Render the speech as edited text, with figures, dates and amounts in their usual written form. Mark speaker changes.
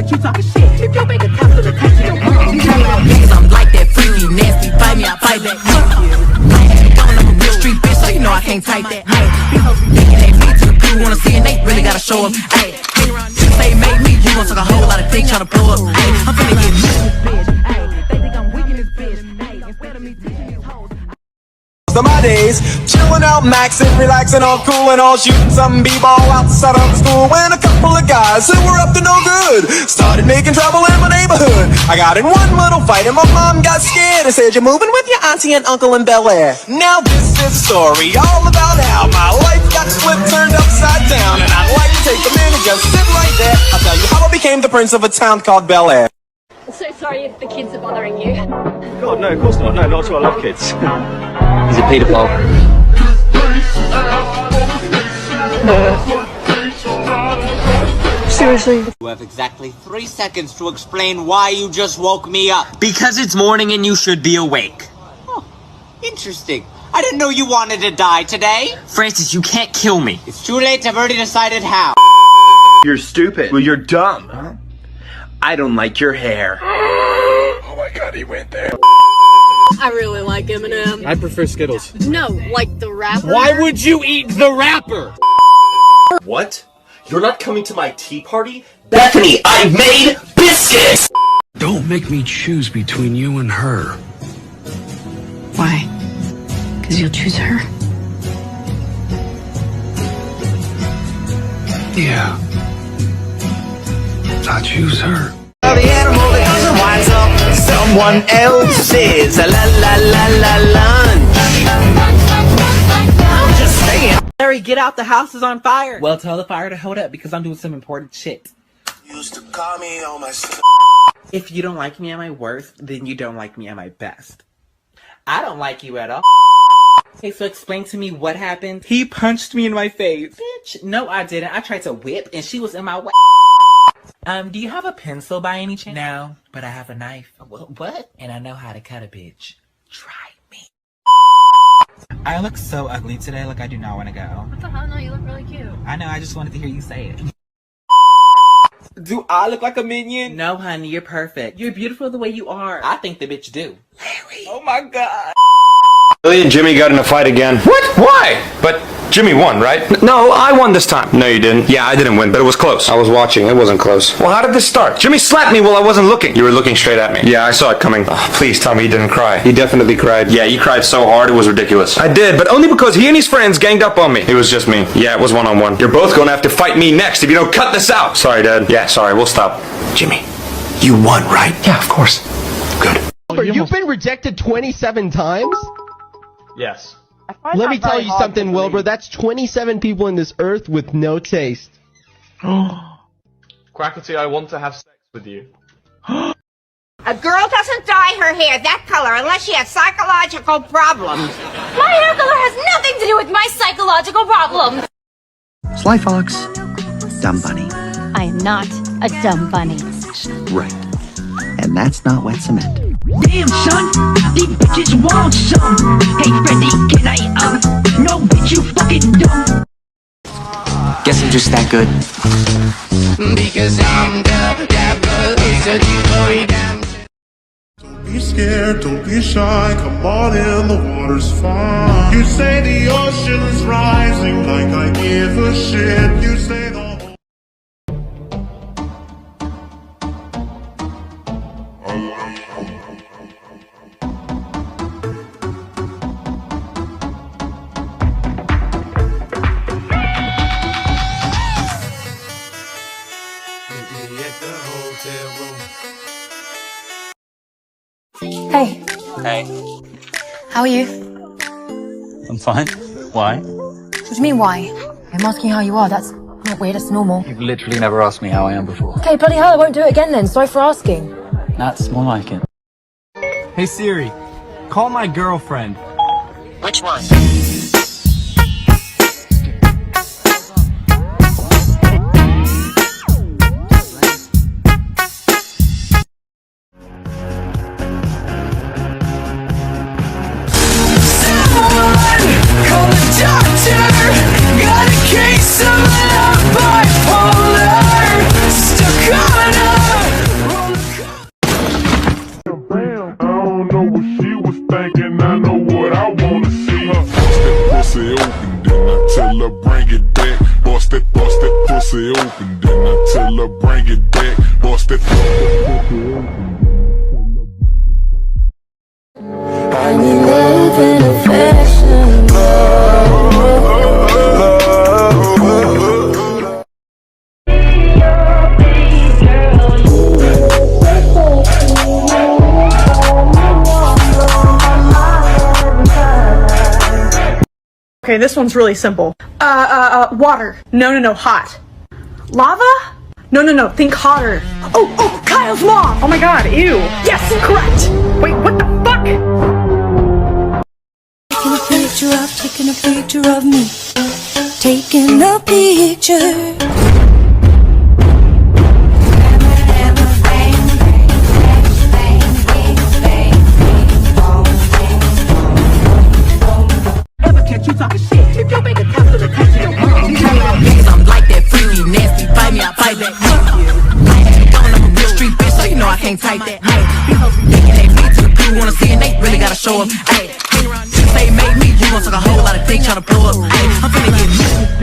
Speaker 1: but you talking shit. If your bank account to the country, your mom. Cause I'm like that freaky, nasty, fight me, I fight back. I'm a real street bitch, so you know I can't type that. These hoes be thinking they me to the crew, wanna see and they really gotta show up. Hey, hang around, you say made me, you gon' suck a whole lot of dick tryna blow up. Hey, I'm finna get this bitch. Hey, they think I'm weak in this bitch. Hey, instead of me teaching these hoes.
Speaker 2: My days, chilling out, maxing, relaxing, all cool and all shooting some b-ball outside of school when a couple of guys who were up to no good started making trouble in my neighborhood. I got in one little fight and my mom got scared and said, "You're moving with your auntie and uncle in Bel Air." Now this is a story all about how my life got flipped, turned upside down, and I'd like to take a minute, just sit right there. I'll tell you how I became the prince of a town called Bel Air.
Speaker 3: So sorry if the kids are bothering you.
Speaker 4: God, no, of course not. No, not at all. I love kids.
Speaker 5: He's a paedophile.
Speaker 6: Seriously?
Speaker 7: You have exactly 3 seconds to explain why you just woke me up.
Speaker 5: Because it's morning and you should be awake.
Speaker 7: Oh, interesting. I didn't know you wanted to die today.
Speaker 5: Francis, you can't kill me.
Speaker 7: It's too late. I've already decided how.
Speaker 8: You're stupid. Well, you're dumb, huh? I don't like your hair. Oh my god, he went there.
Speaker 3: I really like Eminem.
Speaker 4: I prefer Skittles.
Speaker 3: No, like the rapper.
Speaker 5: Why would you eat the wrapper?
Speaker 9: What? You're not coming to my tea party? Bethany, I made biscuits!
Speaker 10: Don't make me choose between you and her.
Speaker 6: Why? Because you'll choose her?
Speaker 10: Yeah. I choose her.
Speaker 2: The animal that doesn't wise up someone else's lunch. I'm just saying.
Speaker 1: Larry, get out, the house is on fire. Well, tell the fire to hold up because I'm doing some important shit.
Speaker 2: Used to call me on my
Speaker 1: If you don't like me at my worst, then you don't like me at my best. I don't like you at all. Okay, so explain to me what happened. He punched me in my face. Bitch, no I didn't. I tried to whip and she was in my way. Do you have a pencil by any chance? No, but I have a knife. What? And I know how to cut a bitch. Try me. I look so ugly today, like I do not want to go.
Speaker 3: What the hell? No, you look really cute.
Speaker 1: I know, I just wanted to hear you say it. Do I look like a minion? No, honey, you're perfect. You're beautiful the way you are. I think the bitch do. Larry. Oh my god.
Speaker 8: Billy and Jimmy got in a fight again. What? Why? But Jimmy won, right? No, I won this time. No, you didn't. Yeah, I didn't win, but it was close. I was watching. It wasn't close. Well, how did this start? Jimmy slapped me while I wasn't looking. You were looking straight at me. Yeah, I saw it coming. Oh, please tell me he didn't cry. He definitely cried. Yeah, he cried so hard it was ridiculous. I did, but only because he and his friends ganged up on me. It was just me. Yeah, it was one-on-one. You're both gonna have to fight me next if you don't cut this out. Sorry, Dad. Yeah, sorry. We'll stop. Jimmy, you won, right? Yeah, of course. Good.
Speaker 11: You've been rejected 27 times?
Speaker 4: Yes.
Speaker 11: Let me tell you something, Wilbur. That's 27 people in this earth with no taste.
Speaker 4: Quackity, I want to have sex with you.
Speaker 12: A girl doesn't dye her hair that color unless she has psychological problems.
Speaker 3: My hair color has nothing to do with my psychological problems.
Speaker 13: Sly Fox, dumb bunny.
Speaker 3: I am not a dumb bunny.
Speaker 13: Right. And that's not wet cement.
Speaker 1: Damn, son, these bitches want some. Hey, Freddy, can I, no, bitch, you fucking dumb.
Speaker 5: Guess I'm just that good.
Speaker 2: Because I'm the devil, so you damn.
Speaker 14: Don't be scared, don't be shy, come on in, the water's fine. You say the ocean is rising like I give a shit. You say the
Speaker 6: Hey.
Speaker 5: Hey.
Speaker 6: How are you?
Speaker 5: I'm fine. Why?
Speaker 6: What do you mean, why? I'm asking how you are. That's not weird, that's normal.
Speaker 5: You've literally never asked me how I am before.
Speaker 6: Okay, bloody hell, I won't do it again then. Sorry for asking.
Speaker 5: That's more like it.
Speaker 15: Hey Siri, call my girlfriend.
Speaker 5: Which one?
Speaker 2: Got a case of love bipolar, stuck on a
Speaker 16: Okay, this one's really simple. Water. No, hot. Lava? No, think hotter. Oh, Kyle's mom! Oh my god, ew. Yes, correct! Wait, what the fuck?
Speaker 17: Taking a picture of me. Taking a picture.
Speaker 7: You talking shit. If you make a tough to the country, I'm like that freaky, nasty, bite me, I fight back. I'm a real street bitch, so you know I can't type that. These hoes be thinking they me to the crew, wanna see and they really gotta show up. Hang around, say made me, you gon' suck a whole lot of dick tryna blow up. I'm finna get me.